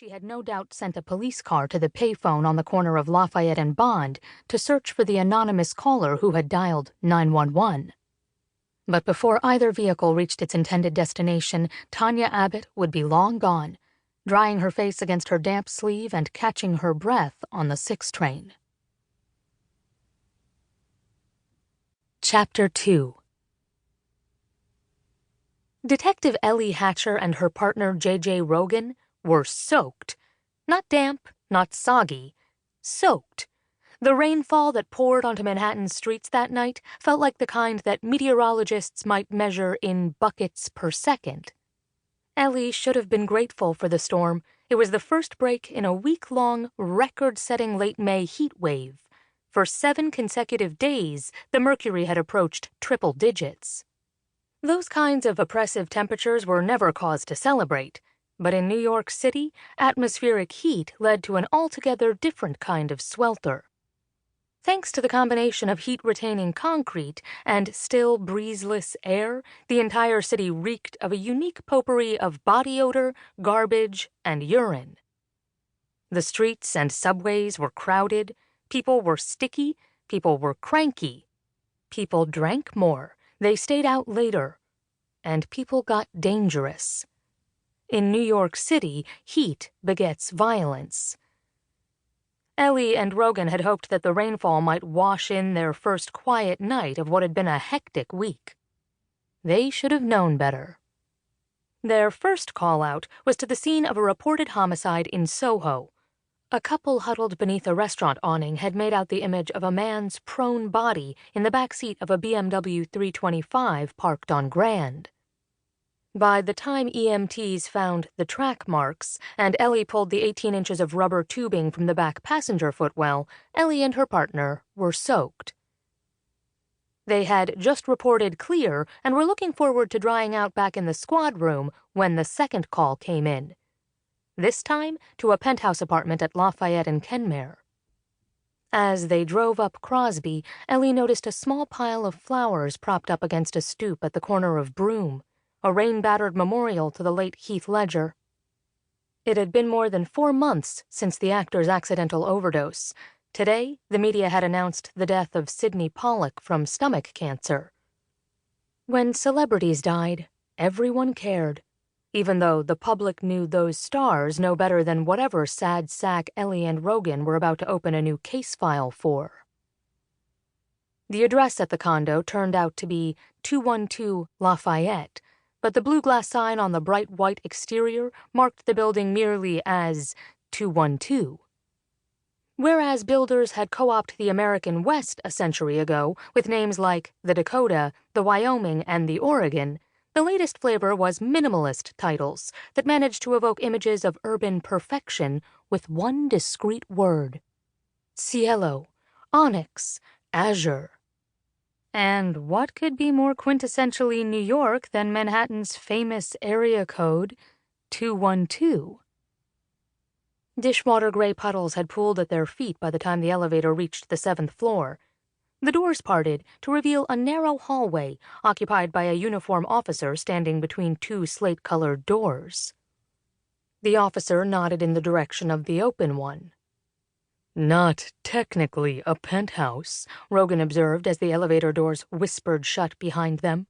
She had no doubt sent a police car to the payphone on the corner of Lafayette and Bond to search for the anonymous caller who had dialed 911. But before either vehicle reached its intended destination, Tanya Abbott would be long gone, drying her face against her damp sleeve and catching her breath on the 6 train. Chapter 2. Detective Ellie Hatcher and her partner J.J. Rogan were soaked. Not damp, not soggy. Soaked. The rainfall that poured onto Manhattan's streets that night felt like the kind that meteorologists might measure in buckets per second. Ellie should have been grateful for the storm. It was the first break in a week-long, record-setting late May heat wave. For 7 consecutive days, the mercury had approached triple digits. Those kinds of oppressive temperatures were never cause to celebrate. But in New York City, atmospheric heat led to an altogether different kind of swelter. Thanks to the combination of heat-retaining concrete and still, breezeless air, the entire city reeked of a unique potpourri of body odor, garbage, and urine. The streets and subways were crowded, people were sticky, people were cranky, people drank more, they stayed out later, and people got dangerous. In New York City, heat begets violence. Ellie and Rogan had hoped that the rainfall might wash in their first quiet night of what had been a hectic week. They should have known better. Their first call-out was to the scene of a reported homicide in Soho. A couple huddled beneath a restaurant awning had made out the image of a man's prone body in the back seat of a BMW 325 parked on Grand. By the time EMTs found the track marks and Ellie pulled the 18 inches of rubber tubing from the back passenger footwell, Ellie and her partner were soaked. They had just reported clear and were looking forward to drying out back in the squad room when the second call came in. This time to a penthouse apartment at Lafayette and Kenmare. As they drove up Crosby, Ellie noticed a small pile of flowers propped up against a stoop at the corner of Broome, a rain-battered memorial to the late Heath Ledger. It had been more than 4 months since the actor's accidental overdose. Today, the media had announced the death of Sidney Pollack from stomach cancer. When celebrities died, everyone cared, even though the public knew those stars no better than whatever sad sack Ellie and Rogan were about to open a new case file for. The address at the condo turned out to be 212 Lafayette, but the blue glass sign on the bright white exterior marked the building merely as 212. Whereas builders had co-opted the American West a century ago with names like the Dakota, the Wyoming, and the Oregon, the latest flavor was minimalist titles that managed to evoke images of urban perfection with one discrete word: cielo, onyx, azure. And what could be more quintessentially New York than Manhattan's famous area code, 212? Dishwater gray puddles had pooled at their feet by the time the elevator reached the 7th floor. The doors parted to reveal a narrow hallway occupied by a uniformed officer standing between 2 slate-colored doors. The officer nodded in the direction of the open one. "Not technically a penthouse," Rogan observed as the elevator doors whispered shut behind them.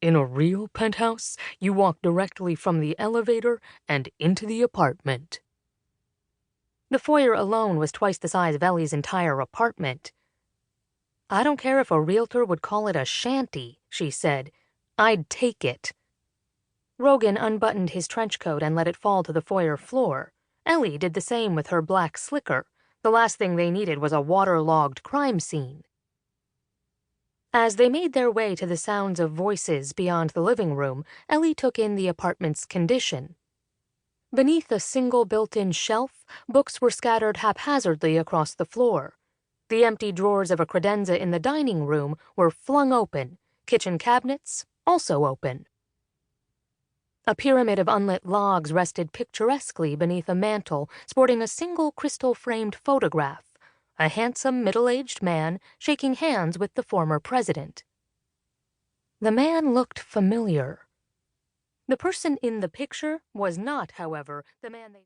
"In a real penthouse, you walk directly from the elevator and into the apartment." The foyer alone was twice the size of Ellie's entire apartment. "I don't care if a realtor would call it a shanty," she said. "I'd take it." Rogan unbuttoned his trench coat and let it fall to the foyer floor. Ellie did the same with her black slicker. The last thing they needed was a waterlogged crime scene. As they made their way to the sounds of voices beyond the living room, Ellie took in the apartment's condition. Beneath a single built-in shelf, books were scattered haphazardly across the floor. The empty drawers of a credenza in the dining room were flung open, kitchen cabinets also open. A pyramid of unlit logs rested picturesquely beneath a mantel, sporting a single crystal-framed photograph, a handsome middle-aged man shaking hands with the former president. The man looked familiar. The person in the picture was not, however, the man they